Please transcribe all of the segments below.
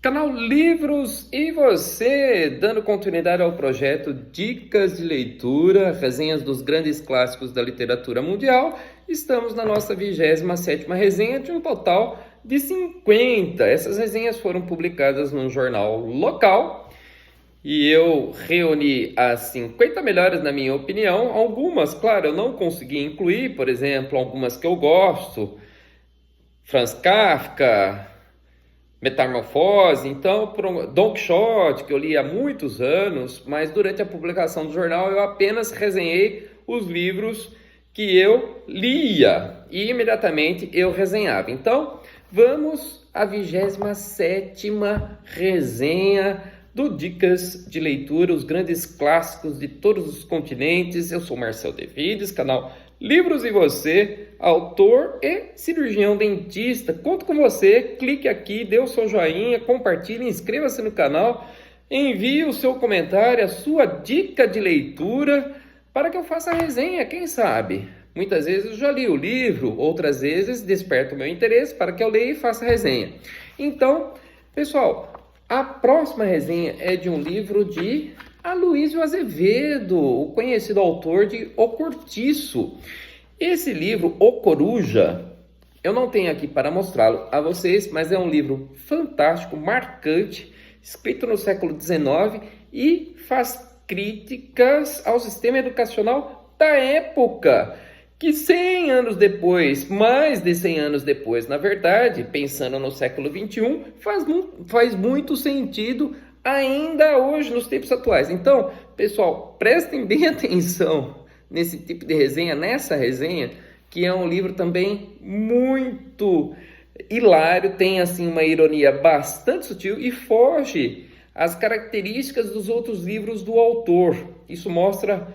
Canal Livros e você, dando continuidade ao projeto Dicas de Leitura, resenhas dos grandes clássicos da literatura mundial. Estamos na nossa 27ª resenha de um total de 50. Essas resenhas foram publicadas num jornal local e eu reuni as 50 melhores na minha opinião. Algumas, claro, eu não consegui incluir, por exemplo, algumas que eu gosto, Franz Kafka, Metamorfose, então, Don Quixote, que eu li há muitos anos, mas durante a publicação do jornal eu apenas resenhei os livros que eu lia e imediatamente eu resenhava. Então, vamos à 27ª resenha do Dicas de Leitura, os grandes clássicos de todos os continentes. Eu sou Marcel Devides, canal Livros e Você, autor e cirurgião dentista. Conto com você, clique aqui, dê o seu joinha, compartilhe, inscreva-se no canal, envie o seu comentário, a sua dica de leitura, para que eu faça a resenha, quem sabe? Muitas vezes eu já li o livro, outras vezes desperto o meu interesse para que eu leia e faça a resenha. Então, pessoal, a próxima resenha é de um livro de Aloysio Azevedo, o conhecido autor de O Cortiço. Esse livro, O Coruja, eu não tenho aqui para mostrá-lo a vocês, mas é um livro fantástico, marcante, escrito no século XIX e faz críticas ao sistema educacional da época, que 100 anos depois, mais de 100 anos depois, na verdade, pensando no século XXI, faz muito sentido ainda hoje, nos tempos atuais. Então, pessoal, prestem bem atenção nesse tipo de resenha, nessa resenha, que é um livro também muito hilário, tem assim uma ironia bastante sutil e foge às características dos outros livros do autor. Isso mostra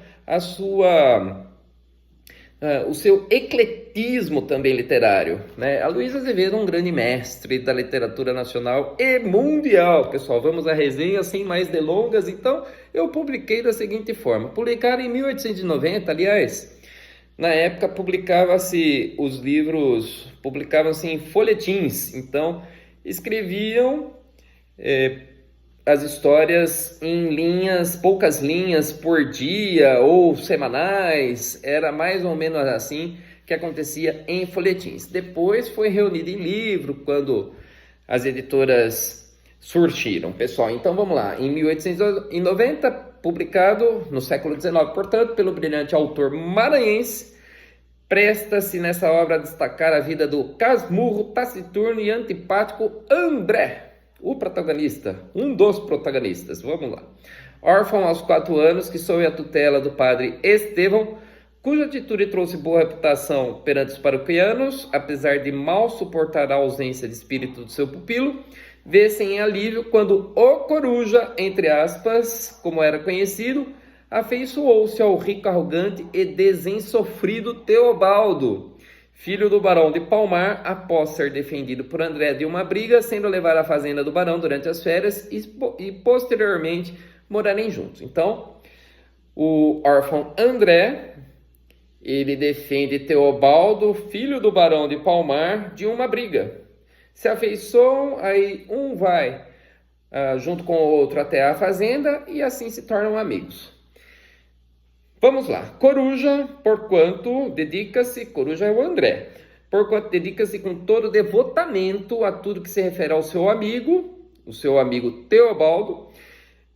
o seu ecletismo também literário, né? Aloysio Azevedo é um grande mestre da literatura nacional e mundial. Pessoal, vamos à resenha sem mais delongas. Então, eu publiquei da seguinte forma. Publicado em 1890, aliás, na época os livros publicavam-se em folhetins. Então, escreviam as histórias em poucas linhas por dia ou semanais, era mais ou menos assim que acontecia em folhetins. Depois foi reunido em livro, quando as editoras surgiram. Pessoal, então vamos lá. Em 1890, publicado no século XIX, portanto, pelo brilhante autor maranhense, presta-se nessa obra a destacar a vida do casmurro, taciturno e antipático André, o protagonista, um dos protagonistas. Vamos lá. Órfão aos 4 anos, que sob a tutela do padre Estevão, cuja atitude trouxe boa reputação perante os paroquianos, apesar de mal suportar a ausência de espírito do seu pupilo, vê-se em alívio quando o Coruja, entre aspas, como era conhecido, afeiçoou-se ao rico, arrogante e desensofrido Teobaldo, filho do barão de Palmar, após ser defendido por André de uma briga, sendo levado à fazenda do barão durante as férias e posteriormente morarem juntos. Então, o órfão André, ele defende Teobaldo, filho do barão de Palmar, de uma briga. Se afeiçoam, aí um vai junto com o outro até a fazenda e assim se tornam amigos. Vamos lá. Coruja é o André, porquanto dedica-se com todo devotamento a tudo que se refere ao seu amigo, o seu amigo Teobaldo,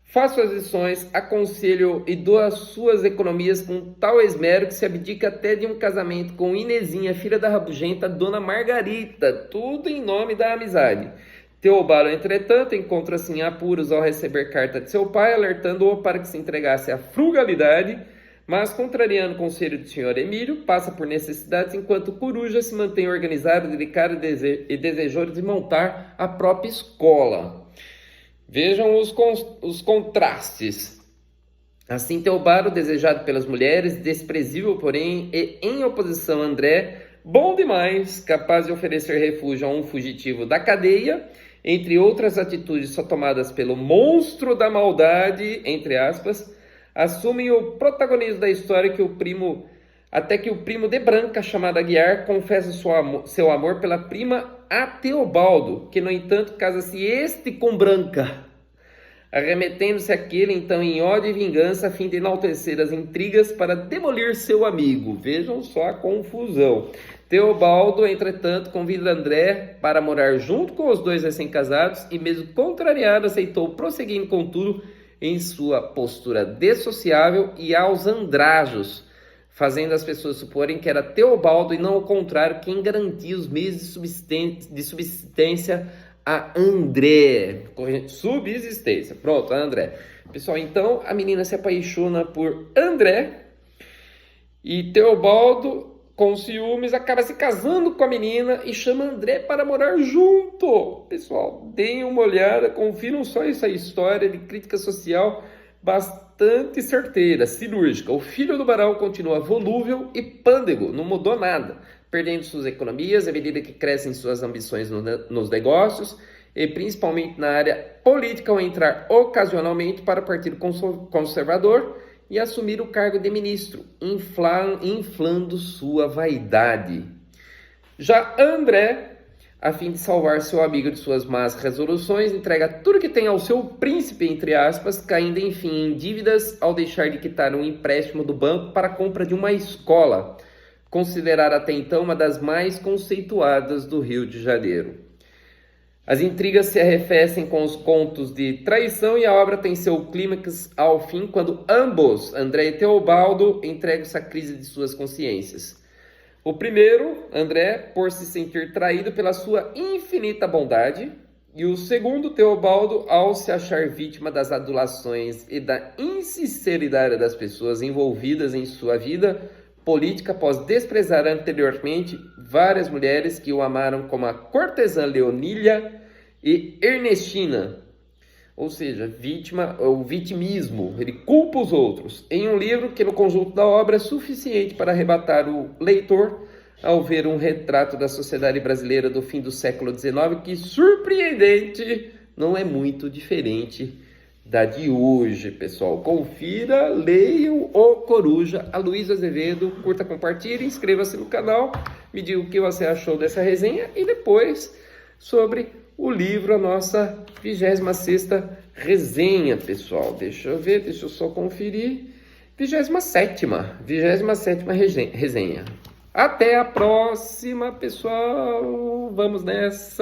faz suas lições, aconselho e doa suas economias com tal esmero que se abdica até de um casamento com Inezinha, filha da rabugenta Dona Margarita, tudo em nome da amizade. Teobaldo, entretanto, encontra-se em apuros ao receber carta de seu pai, alertando-o para que se entregasse à frugalidade, mas, contrariando o conselho do senhor Emílio, passa por necessidades, enquanto Coruja se mantém organizado, delicado e desejoso de montar a própria escola. Vejam os contrastes. Assim, Teobaldo, desejado pelas mulheres, desprezível, porém, e em oposição a André, bom demais, capaz de oferecer refúgio a um fugitivo da cadeia, entre outras atitudes só tomadas pelo monstro da maldade, entre aspas, assumem o protagonismo da história que o primo até que o primo de Branca, chamado Aguiar, confessa seu amor pela prima a Teobaldo, que, no entanto, casa-se este com Branca, arremetendo-se aquele, então, em ódio e vingança, a fim de enaltecer as intrigas para demolir seu amigo. Vejam só a confusão. Teobaldo, entretanto, convida André para morar junto com os dois recém-casados e, mesmo contrariado, aceitou, prosseguindo contudo em sua postura dessociável e aos andrajos, fazendo as pessoas suporem que era Teobaldo e não o contrário quem garantia os meios de subsistência a André. Subsistência. Pronto, André. Pessoal, então a menina se apaixona por André e Teobaldo, com ciúmes, acaba se casando com a menina e chama André para morar junto. Pessoal, deem uma olhada, confiram só essa história de crítica social bastante certeira, cirúrgica. O filho do barão continua volúvel e pândego, não mudou nada, perdendo suas economias à medida que crescem suas ambições nos negócios e principalmente na área política, ao entrar ocasionalmente para o Partido Conservador e assumir o cargo de ministro, inflando sua vaidade. Já André, a fim de salvar seu amigo de suas más resoluções, entrega tudo que tem ao seu príncipe, entre aspas, caindo enfim em dívidas ao deixar de quitar um empréstimo do banco para a compra de uma escola, considerada até então uma das mais conceituadas do Rio de Janeiro. As intrigas se arrefecem com os contos de traição e a obra tem seu clímax ao fim quando ambos, André e Teobaldo, entregam-se à crise de suas consciências. O primeiro, André, por se sentir traído pela sua infinita bondade, e o segundo, Teobaldo, ao se achar vítima das adulações e da insinceridade das pessoas envolvidas em sua vida política após desprezar anteriormente várias mulheres que o amaram, como a cortesã Leonília e Ernestina. Ou seja, vítima ou vitimismo, ele culpa os outros, em um livro que no conjunto da obra é suficiente para arrebatar o leitor ao ver um retrato da sociedade brasileira do fim do século XIX que, surpreendente, não é muito diferente da de hoje, pessoal. Confira, leiam O Coruja, Aloysio Azevedo, curta, compartilhe, inscreva-se no canal, me diga o que você achou dessa resenha e depois sobre o livro, a nossa 26ª resenha, pessoal. Deixa eu ver, deixa eu só conferir. 27ª resenha. Até a próxima, pessoal. Vamos nessa.